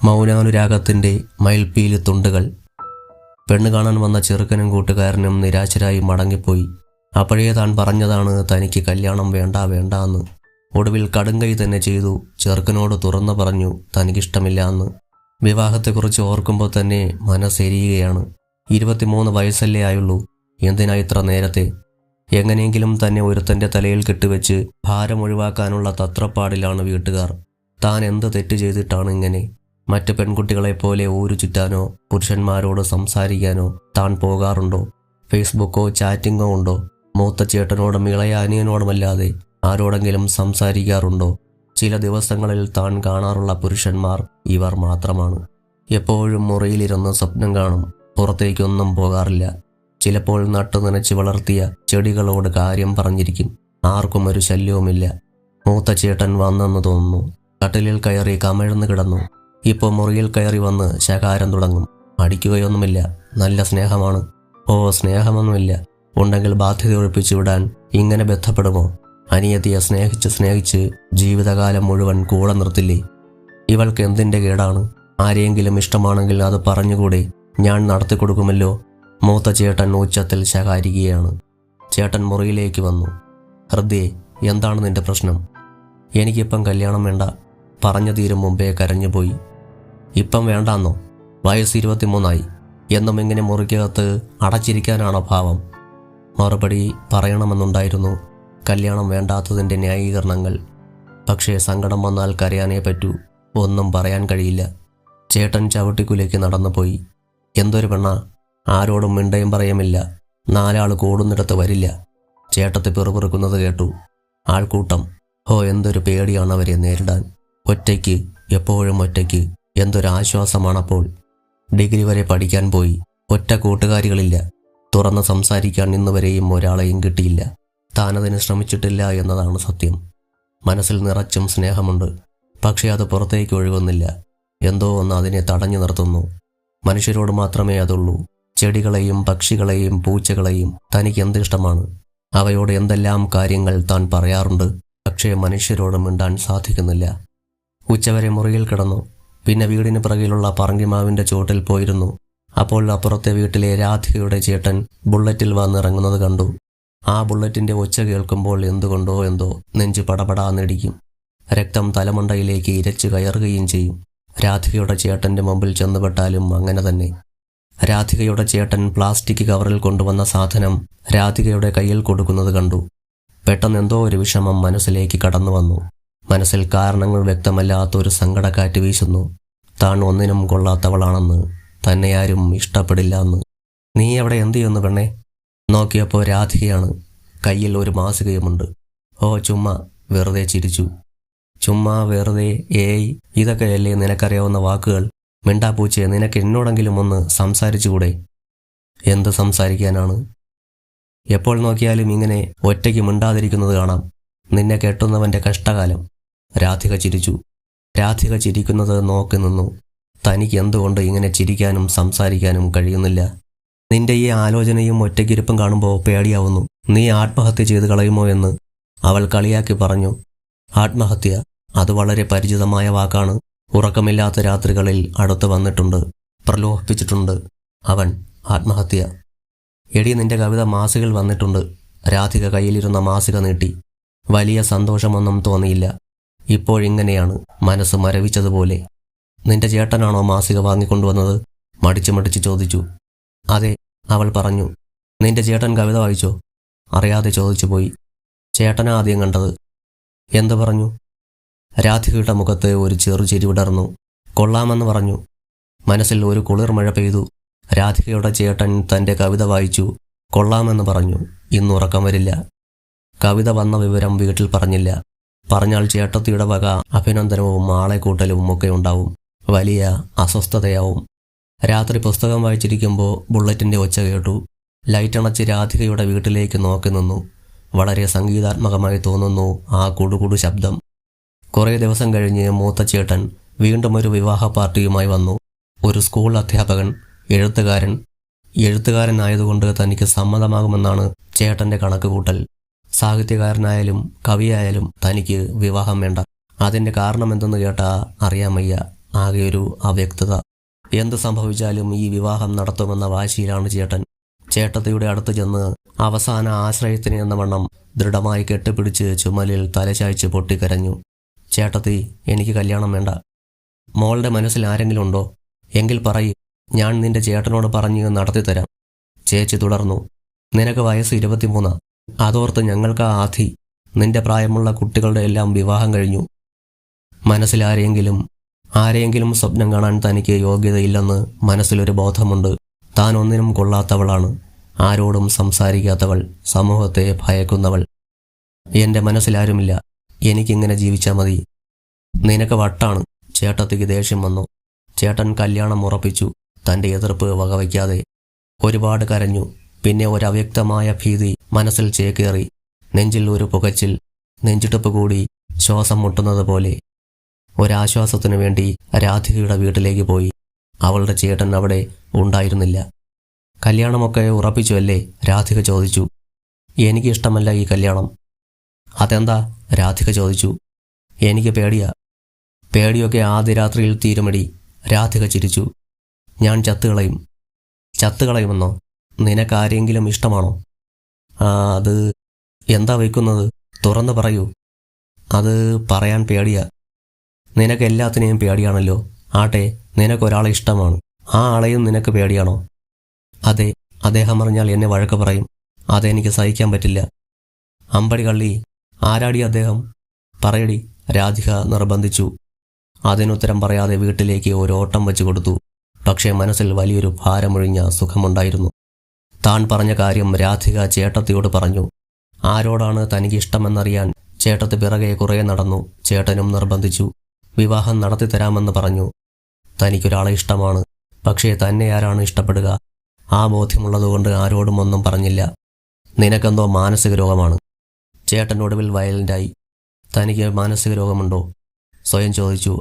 മൗനാനുരാഗത്തിൻ്റെ മയിൽപ്പീലി തുണ്ടുകൾ. പെണ്ണ് കാണാൻ വന്ന ചെറുക്കനും കൂട്ടുകാരനും നിരാശരായി മടങ്ങിപ്പോയി. അപ്പോഴേ താൻ പറഞ്ഞതാണ് തനിക്ക് കല്യാണം വേണ്ട വേണ്ട എന്ന്. ഒടുവിൽ കടുങ്കൈ തന്നെ ചെയ്തു. ചെറുക്കനോട് തുറന്നു പറഞ്ഞു തനിക്കിഷ്ടമില്ല എന്ന്. വിവാഹത്തെക്കുറിച്ച് ഓർക്കുമ്പോൾ തന്നെ മനസ്സെരിയുകയാണ്. 23 വയസ്സല്ലേ ആയുള്ളൂ, എന്തിനാ ഇത്ര നേരത്തെ? എങ്ങനെയെങ്കിലും തന്നെ ഒരുത്തൻ്റെ തലയിൽ കെട്ടുവെച്ച് ഭാരം ഒഴിവാക്കാനുള്ള തത്രപ്പാടിലാണ് വീട്ടുകാർ. താൻ എന്ത് തെറ്റ് ചെയ്തിട്ടാണ് ഇങ്ങനെ? മറ്റ് പെൺകുട്ടികളെപ്പോലെ ഊരു ചുറ്റാനോ പുരുഷന്മാരോട് സംസാരിക്കാനോ താൻ പോകാറുണ്ടോ? ഫേസ്ബുക്കോ ചാറ്റിങ്ങോ ഉണ്ടോ? മൂത്ത ചേട്ടനോടും ഇളയ അനിയനോടുമല്ലാതെ ആരോടെങ്കിലും സംസാരിക്കാറുണ്ടോ? ചില ദിവസങ്ങളിൽ താൻ കാണാറുള്ള പുരുഷന്മാർ ഇവർ മാത്രമാണ്. എപ്പോഴും മുറിയിലിരുന്ന് സ്വപ്നം കാണും, പുറത്തേക്കൊന്നും പോകാറില്ല. ചിലപ്പോൾ നട്ടു നനച്ച് വളർത്തിയ ചെടികളോട് കാര്യം പറഞ്ഞിരിക്കും. ആർക്കും ഒരു ശല്യവുമില്ല. മൂത്ത ചേട്ടൻ വന്നെന്ന് തോന്നുന്നു. കട്ടിലിൽ കയറി കമിഴ്ന്ന് കിടന്നു. ഇപ്പോൾ മുറിയിൽ കയറി വന്ന് ശകാരം തുടങ്ങും. അടിക്കുകയൊന്നുമില്ല, നല്ല സ്നേഹമാണ്. ഓ, സ്നേഹമൊന്നുമില്ല. ഉണ്ടെങ്കിൽ ബാധ്യത ഒഴിപ്പിച്ചു വിടാൻ ഇങ്ങനെ ബന്ധപ്പെടുമോ? അനിയത്തിയെ സ്നേഹിച്ച് ജീവിതകാലം മുഴുവൻ കൂടെ നിർത്തില്ലേ? ഇവൾക്ക് എന്തിൻ്റെ കേടാണ്? ആരെയെങ്കിലും ഇഷ്ടമാണെങ്കിൽ അത് പറഞ്ഞുകൂടെ? ഞാൻ നടത്തിക്കൊടുക്കുമല്ലോ. മൂത്ത ചേട്ടൻ ഉച്ചത്തിൽ ശകാരിക്കുകയാണ്. ചേട്ടൻ മുറിയിലേക്ക് വന്നു. ഹൃദയെ, എന്താണ് നിന്റെ പ്രശ്നം? എനിക്കിപ്പം കല്യാണം വേണ്ട. പറഞ്ഞു തീരും മുമ്പേ കരഞ്ഞുപോയി. ഇപ്പം വേണ്ടാന്നോ? വയസ്സ് 23 എന്നും ഇങ്ങനെ മുറിക്കകത്ത് അടച്ചിരിക്കാനാണോ ഭാവം? മറുപടി പറയണമെന്നുണ്ടായിരുന്നു. കല്യാണം വേണ്ടാത്തതിൻ്റെ ന്യായീകരണങ്ങൾ. പക്ഷേ സങ്കടം വന്നാൽ കരയാനേ പറ്റൂ. ഒന്നും പറയാൻ കഴിയില്ല. ചേട്ടൻ ചവിട്ടിക്കുലേക്ക് നടന്നുപോയി. എന്തൊരു പെണ്ണാ! ആരോടും മിണ്ടയും പറയുമില്ല. 4 ആൾ കൂടുന്നിടത്ത് വരില്ല. ചേട്ടത്തെ പിറുപിറുക്കുന്നത് കേട്ടു. ആൾക്കൂട്ടം. ഹോ, എന്തൊരു പേടിയാണ് അവരെ നേരിടാൻ. ഒറ്റയ്ക്ക്, എപ്പോഴും ഒറ്റയ്ക്ക്. എന്തൊരാശ്വാസമാണപ്പോൾ. ഡിഗ്രി വരെ പഠിക്കാൻ പോയി. ഒറ്റ കൂട്ടുകാരികളില്ല. തുറന്ന് സംസാരിക്കാൻ ഇന്നുവരെയും ഒരാളെയും കിട്ടിയില്ല. താനതിന് ശ്രമിച്ചിട്ടില്ല എന്നതാണ് സത്യം. മനസ്സിൽ നിറച്ചും സ്നേഹമുണ്ട്. പക്ഷേ അത് പുറത്തേക്ക് ഒഴുകുന്നില്ല. എന്തോ ഒന്ന് അതിനെ തടഞ്ഞു നിർത്തുന്നു. മനുഷ്യരോട് മാത്രമേ അതുള്ളൂ. ചെടികളെയും പക്ഷികളെയും പൂച്ചകളെയും തനിക്ക് എന്തിഷ്ടമാണ്? അവയോട് എന്തെല്ലാം കാര്യങ്ങൾ താൻ പറയാറുണ്ട്. പക്ഷേ മനുഷ്യരോട് മിണ്ടാൻ സാധിക്കുന്നില്ല. ഉച്ചവരെ മുറിയിൽ കിടന്നു. പിന്നെ വീടിന് പിറകിലുള്ള പറങ്കിമാവിൻ്റെ ചോട്ടിൽ പോയിരുന്നു. അപ്പോൾ അപ്പുറത്തെ വീട്ടിലെ രാധികയുടെ ചേട്ടൻ ബുള്ളറ്റിൽ വന്നിറങ്ങുന്നത് കണ്ടു. ആ ബുള്ളറ്റിൻ്റെ ഒച്ച കേൾക്കുമ്പോൾ എന്തുകൊണ്ടോ എന്തോ നെഞ്ച് പടപടാന്നിടിക്കും. രക്തം തലമണ്ടയിലേക്ക് ഇരച്ചു കയറുകയും ചെയ്യും. രാധികയുടെ ചേട്ടൻ്റെ മുമ്പിൽ ചെന്നുപെട്ടാലും അങ്ങനെ തന്നെ. രാധികയുടെ ചേട്ടൻ പ്ലാസ്റ്റിക് കവറിൽ കൊണ്ടുവന്ന സാധനം രാധികയുടെ കയ്യിൽ കൊടുക്കുന്നത് കണ്ടു. പെട്ടെന്ന് എന്തോ ഒരു വിഷമം മനസ്സിലേക്ക് കടന്നു വന്നു. മനസ്സിൽ കാരണങ്ങൾ വ്യക്തമല്ലാത്തൊരു സങ്കടക്കാറ്റ് വീശുന്നു. താൻ ഒന്നിനും കൊള്ളാത്തവളാണെന്ന്, തന്നെ ആരും ഇഷ്ടപ്പെടില്ല എന്ന്. നീ അവിടെ എന്തു ചെയ്യുന്നു പെണ്ണേ? നോക്കിയപ്പോൾ രാധികയാണ്. കയ്യിൽ ഒരു മാസികയുമുണ്ട്. ഓ, ചുമ്മാ വെറുതെ ചിരിച്ചു. ചുമ്മാ വെറുതെ, ഏയ്, ഇതൊക്കെയല്ലേ നിനക്കറിയാവുന്ന വാക്കുകൾ? മിണ്ടാപ്പൂച്ചയെ, നിനക്ക് എന്നോടെങ്കിലും ഒന്ന് സംസാരിച്ചുകൂടെ? എന്ത് സംസാരിക്കാനാണ്? എപ്പോൾ നോക്കിയാലും ഇങ്ങനെ ഒറ്റയ്ക്ക് മിണ്ടാതിരിക്കുന്നത് കാണാം. നിന്നെ കെട്ടുന്നവൻ്റെ കഷ്ടകാലം. രാധിക ചിരിച്ചു. രാധിക ചിരിക്കുന്നത് നോക്കി നിന്നു. തനിക്ക് എന്തുകൊണ്ട് ഇങ്ങനെ ചിരിക്കാനും സംസാരിക്കാനും കഴിയുന്നില്ല? നിന്റെ ഈ ആലോചനയും ഒറ്റയ്ക്കിരിപ്പും കാണുമ്പോൾ പേടിയാവുന്നു. നീ ആത്മഹത്യ ചെയ്ത് കളയുമോ എന്ന് അവൾ കളിയാക്കി പറഞ്ഞു. ആത്മഹത്യ, അത് വളരെ പരിചിതമായ വാക്കാണ്. ഉറക്കമില്ലാത്ത രാത്രികളിൽ അടുത്ത് വന്നിട്ടുണ്ട്, പ്രലോഭിപ്പിച്ചിട്ടുണ്ട് അവൻ. ആത്മഹത്യ. എടി, നിന്റെ കവിത മാസികയിൽ വന്നിട്ടുണ്ട്. രാധിക കയ്യിലിരുന്ന മാസിക നീട്ടി. വലിയ സന്തോഷമൊന്നും തോന്നിയില്ല. ഇപ്പോഴിങ്ങനെയാണ്, മനസ്സ് മരവിച്ചതുപോലെ. നിന്റെ ചേട്ടനാണോ മാസിക വാങ്ങിക്കൊണ്ടുവന്നത്? മടിച്ച് ചോദിച്ചു. അതെ, അവൾ പറഞ്ഞു. നിന്റെ ചേട്ടൻ കവിത വായിച്ചോ? അറിയാതെ ചോദിച്ചു പോയി. ചേട്ടനാ ആദ്യം കണ്ടത്. എന്തു പറഞ്ഞു? രാധികയുടെ മുഖത്ത് ഒരു ചെറുചിരി വിടർന്നു. കൊള്ളാമെന്ന് പറഞ്ഞു. മനസ്സിൽ ഒരു കുളിർമഴ പെയ്തു. രാധികയുടെ ചേട്ടൻ തൻ്റെ കവിത വായിച്ചു, കൊള്ളാമെന്ന് പറഞ്ഞു. ഇന്നുറക്കം വരില്ല. കവിത വന്ന വിവരം വീട്ടിൽ പറഞ്ഞില്ല. പറഞ്ഞാൽ ചേട്ടത്തിയുടെ വക അഭിനന്ദനവും ആളെക്കൂട്ടലും ഒക്കെ ഉണ്ടാവും. വലിയ അസ്വസ്ഥതയാവും. രാത്രി പുസ്തകം വായിച്ചിരിക്കുമ്പോൾ ബുള്ളറ്റിൻ്റെ ഒച്ച കേട്ടു. ലൈറ്റണച്ച് രാധികയുടെ വീട്ടിലേക്ക് നോക്കി നിന്നു. വളരെ സംഗീതാത്മകമായി തോന്നുന്നു ആ കുടുകുടു ശബ്ദം. കുറേ ദിവസം കഴിഞ്ഞ് മൂത്ത ചേട്ടൻ വീണ്ടും ഒരു വിവാഹ പാർട്ടിയുമായി വന്നു. ഒരു സ്കൂൾ അധ്യാപകൻ, എഴുത്തുകാരനായതുകൊണ്ട് തനിക്ക് സമ്മതമാകുമെന്നാണ് ചേട്ടൻ്റെ കണക്കുകൂട്ടൽ. സാഹിത്യകാരനായാലും കവിയായാലും തനിക്ക് വിവാഹം വേണ്ട. അതിൻ്റെ കാരണം എന്തെന്ന് കേട്ടാ അറിയാൻ വയ്യ. ആകെ ഒരു അവ്യക്തത. എന്ത് സംഭവിച്ചാലും ഈ വിവാഹം നടത്തുമെന്ന വാശിയിലാണ് ചേട്ടൻ. ചേട്ടത്തിയുടെ അടുത്ത് ചെന്ന് അവസാന ആശ്രയത്തിന് എന്ന വണ്ണം ദൃഢമായി കെട്ടിപ്പിടിച്ച് ചുമലിൽ തലചായ്ച്ച് പൊട്ടിക്കരഞ്ഞു. ചേട്ടത്തി, എനിക്ക് കല്യാണം വേണ്ട. മോളുടെ മനസ്സിൽ ആരെങ്കിലും ഉണ്ടോ? എങ്കിൽ പറയ്, ഞാൻ നിന്റെ ചേട്ടനോട് പറഞ്ഞ് നടത്തിത്തരാം. ചേച്ചി തുടർന്നു. നിനക്ക് വയസ്സ് 23. അതോർത്ത് ഞങ്ങൾക്ക് ആധി. നിന്റെ പ്രായമുള്ള കുട്ടികളുടെ എല്ലാം വിവാഹം കഴിഞ്ഞു. മനസ്സിൽ ആരെയെങ്കിലും സ്വപ്നം കാണാൻ തനിക്ക് യോഗ്യതയില്ലെന്ന് മനസ്സിലൊരു ബോധമുണ്ട്. താൻ ഒന്നിനും കൊള്ളാത്തവളാണ്, ആരോടും സംസാരിക്കാത്തവൾ, സമൂഹത്തെ ഭയക്കുന്നവൾ. എൻ്റെ മനസ്സിലാരുമില്ല, എനിക്കിങ്ങനെ ജീവിച്ചാൽ മതി. നിനക്ക് വട്ടാണ്. ചേട്ടത്തിക്ക് ദേഷ്യം വന്നു. ചേട്ടൻ കല്യാണം ഉറപ്പിച്ചു, തൻ്റെ എതിർപ്പ് വകവയ്ക്കാതെ. ഒരുപാട് കരഞ്ഞു. പിന്നെ ഒരവ്യക്തമായ ഭീതി മനസ്സിൽ ചേക്കേറി. നെഞ്ചിൽ ഒരു പുകച്ചിൽ, നെഞ്ചിടിപ്പ് കൂടി, ശ്വാസം മുട്ടുന്നത് പോലെ. ഒരാശ്വാസത്തിനു വേണ്ടി രാധികയുടെ വീട്ടിലേക്ക് പോയി. അവളുടെ ചേട്ടൻ അവിടെ ഉണ്ടായിരുന്നില്ല. കല്യാണമൊക്കെ ഉറപ്പിച്ചു അല്ലേ? രാധിക ചോദിച്ചു. എനിക്കിഷ്ടമല്ല ഈ കല്യാണം. അതെന്താ? രാധിക ചോദിച്ചു. എനിക്ക് പേടിയാ. പേടിയൊക്കെ ആദ്യ രാത്രിയിൽ തീരുമടി. രാധിക ചിരിച്ചു. ഞാൻ ചത്തുകളയും. ചത്തുകളയുമെന്നോ? നിനക്കാരെങ്കിലും ഇഷ്ടമാണോ? അത് എന്താ വയ്ക്കുന്നത്? തുറന്നു പറയൂ. അത് പറയാൻ പേടിയാ. നിനക്കെല്ലാത്തിനെയും പേടിയാണല്ലോ. ആട്ടെ, നിനക്കൊരാളെ ഇഷ്ടമാണ്. ആ ആളെയും നിനക്ക് പേടിയാണോ? അതെ. അദ്ദേഹം അറിഞ്ഞാൽ എന്നെ വഴക്ക് പറയും. അതെനിക്ക് സഹിക്കാൻ പറ്റില്ല. അമ്പടി കള്ളി, ആരാടി അദ്ദേഹം? പറയടി, രാധിക നിർബന്ധിച്ചു. അതിനുത്തരം പറയാതെ വീട്ടിലേക്ക് ഒരു ഓട്ടം വെച്ചു കൊടുത്തു. പക്ഷേ മനസ്സിൽ വലിയൊരു ഭാരമൊഴിഞ്ഞ സുഖമുണ്ടായിരുന്നു. താൻ പറഞ്ഞ കാര്യം രാധിക ചേട്ടത്തിയോട് പറഞ്ഞു. ആരോടാണ് തനിക്ക് ഇഷ്ടമെന്നറിയാൻ ചേട്ടത്തി പിറകെ കുറേ നടന്നു. ചേട്ടനും നിർബന്ധിച്ചു. വിവാഹം നടത്തിത്തരാമെന്ന് പറഞ്ഞു. തനിക്കൊരാളെ ഇഷ്ടമാണ്. പക്ഷേ തന്നെ ആരാണ് ഇഷ്ടപ്പെടുക? ആ ബോധ്യമുള്ളതുകൊണ്ട് ആരോടും ഒന്നും പറഞ്ഞില്ല. നിനക്കെന്തോ മാനസിക രോഗമാണ്. ചേട്ടൻ ഒടുവിൽ വയലൻ്റായി. തനിക്ക് മാനസിക രോഗമുണ്ടോ? സ്വയം ചോദിച്ചു.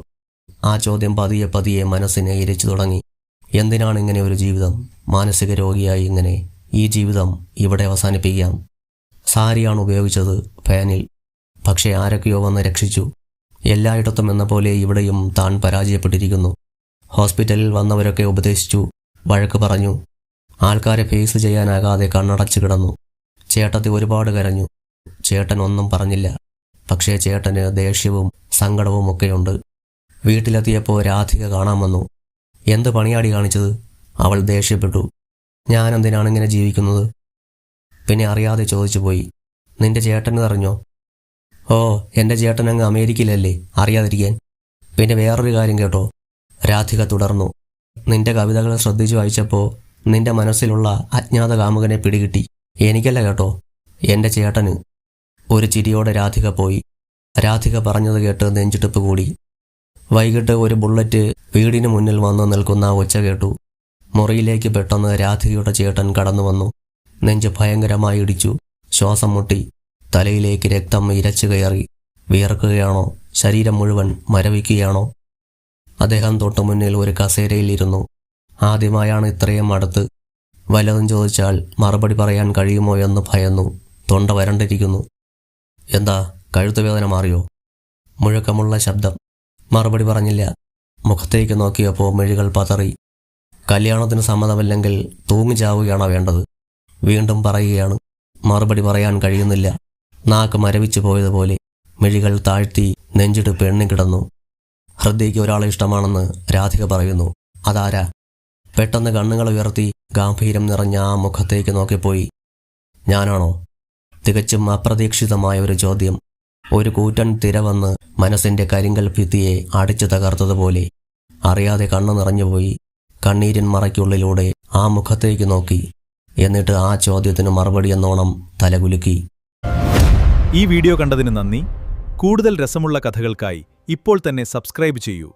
ആ ചോദ്യം പതിയെ പതിയെ മനസ്സിനെ ഇരിച്ചു തുടങ്ങി. എന്തിനാണ് ഇങ്ങനെ ഒരു ജീവിതം? മാനസിക രോഗിയായി ഇങ്ങനെ ഈ ജീവിതം ഇവിടെ അവസാനിപ്പിക്കാം. സാരിയാണ് ഉപയോഗിച്ചത്, ഫാനിൽ. പക്ഷേ ആരൊക്കെയോ വന്ന് രക്ഷിച്ചു. എല്ലായിടത്തും എന്ന പോലെ ഇവിടെയും താൻ പരാജയപ്പെട്ടിരിക്കുന്നു. ഹോസ്പിറ്റലിൽ വന്നവരൊക്കെ ഉപദേശിച്ചു, വഴക്ക് പറഞ്ഞു. ആൾക്കാരെ ഫേസ് ചെയ്യാനാകാതെ കണ്ണടച്ചു കിടന്നു. ചേട്ടത്തി ഒരുപാട് കരഞ്ഞു. ചേട്ടൻ ഒന്നും പറഞ്ഞില്ല. പക്ഷേ ചേട്ടന് ദേഷ്യവും സങ്കടവും ഒക്കെയുണ്ട്. വീട്ടിലെത്തിയപ്പോൾ രാധിക കാണാൻ വന്നു. എന്ത് പണിയാടി കാണിച്ചത്? അവൾ ദേഷ്യപ്പെട്ടു. ഞാനെന്തിനാണ് ഇങ്ങനെ ജീവിക്കുന്നത്? പിന്നെ അറിയാതെ ചോദിച്ചു പോയി. നിന്റെ ചേട്ടന് അറിഞ്ഞോ? ഓ, എൻ്റെ ചേട്ടൻ അങ്ങ് അമേരിക്കയിലല്ലേ, അറിയാതിരിക്കാൻ. പിന്നെ വേറൊരു കാര്യം കേട്ടോ? രാധിക തുടർന്നു. നിന്റെ കവിതകൾ ശ്രദ്ധിച്ചു വായിച്ചപ്പോൾ നിന്റെ മനസ്സിലുള്ള അജ്ഞാത കാമുകനെ പിടികിട്ടി. എനിക്കല്ല കേട്ടോ, എൻ്റെ ചേട്ടന്. ഒരു ചിരിയോടെ രാധിക പോയി. രാധിക പറഞ്ഞത് കേട്ട് നെഞ്ചിടിപ്പ് കൂടി. വൈകിട്ട് ഒരു ബുള്ളറ്റ് വീടിന് മുന്നിൽ വന്നു നിൽക്കുന്ന ഒച്ച കേട്ടു. മുറിയിലേക്ക് പെട്ടെന്ന് രാധികയുടെ ചേട്ടൻ കടന്നു വന്നു. നെഞ്ച് ഭയങ്കരമായി ഇടിച്ചു. ശ്വാസം മുട്ടി. തലയിലേക്ക് രക്തം ഇരച്ചു കയറി. വിയർക്കുകയാണോ? ശരീരം മുഴുവൻ മരവിക്കുകയാണോ? അദ്ദേഹം തൊട്ടു മുന്നിൽ ഒരു കസേരയിലിരുന്നു. ആദ്യമായാണ് ഇത്രയും അടുത്ത്. വല്ലതും ചോദിച്ചാൽ മറുപടി പറയാൻ കഴിയുമോ എന്ന് ഭയന്നു. തൊണ്ട വരണ്ടിരിക്കുന്നു. എന്താ, കഴുത്തുവേദന മാറിയോ? മുഴക്കമുള്ള ശബ്ദം. മറുപടി പറഞ്ഞില്ല. മുഖത്തേക്ക് നോക്കിയപ്പോൾ മിഴികൾ പതറി. കല്യാണത്തിന് സമ്മതമല്ലെങ്കിൽ തൂങ്ങിച്ചാവുകയാണോ വേണ്ടത്? വീണ്ടും പറയുകയാണ്. മറുപടി പറയാൻ കഴിയുന്നില്ല. നാക്ക് മരവിച്ചു പോയതുപോലെ. മിഴികൾ താഴ്ത്തി നെഞ്ചിടിപ്പ് എണ്ണിക്കിടന്നു. ഹൃദയ്ക്ക് ഒരാളെ ഇഷ്ടമാണെന്ന് രാധിക പറയുന്നു. അതാരാ? പെട്ടെന്ന് കണ്ണുകൾ ഉയർത്തി ഗാംഭീര്യം നിറഞ്ഞ ആ മുഖത്തേക്ക് നോക്കിപ്പോയി. ഞാനാണോ? തികച്ചും അപ്രതീക്ഷിതമായ ഒരു ചോദ്യം. ഒരു കൂറ്റൻ തിര വന്ന് മനസ്സിൻ്റെ കരിങ്കൽ ഭിത്തിയെ അടിച്ചു തകർത്തതുപോലെ. അറിയാതെ കണ്ണു നിറഞ്ഞുപോയി. കണ്ണീരിൻ മറയ്ക്കുള്ളിലൂടെ ആ മുഖത്തേക്ക് നോക്കി. എന്നിട്ട് ആ ചോദ്യത്തിന് മറുപടി എന്നോണം തലകുലുക്കി. ഈ വീഡിയോ കണ്ടതിന് നന്ദി. കൂടുതൽ രസമുള്ള കഥകൾക്കായി ഇപ്പോൾ തന്നെ സബ്സ്ക്രൈബ് ചെയ്യൂ.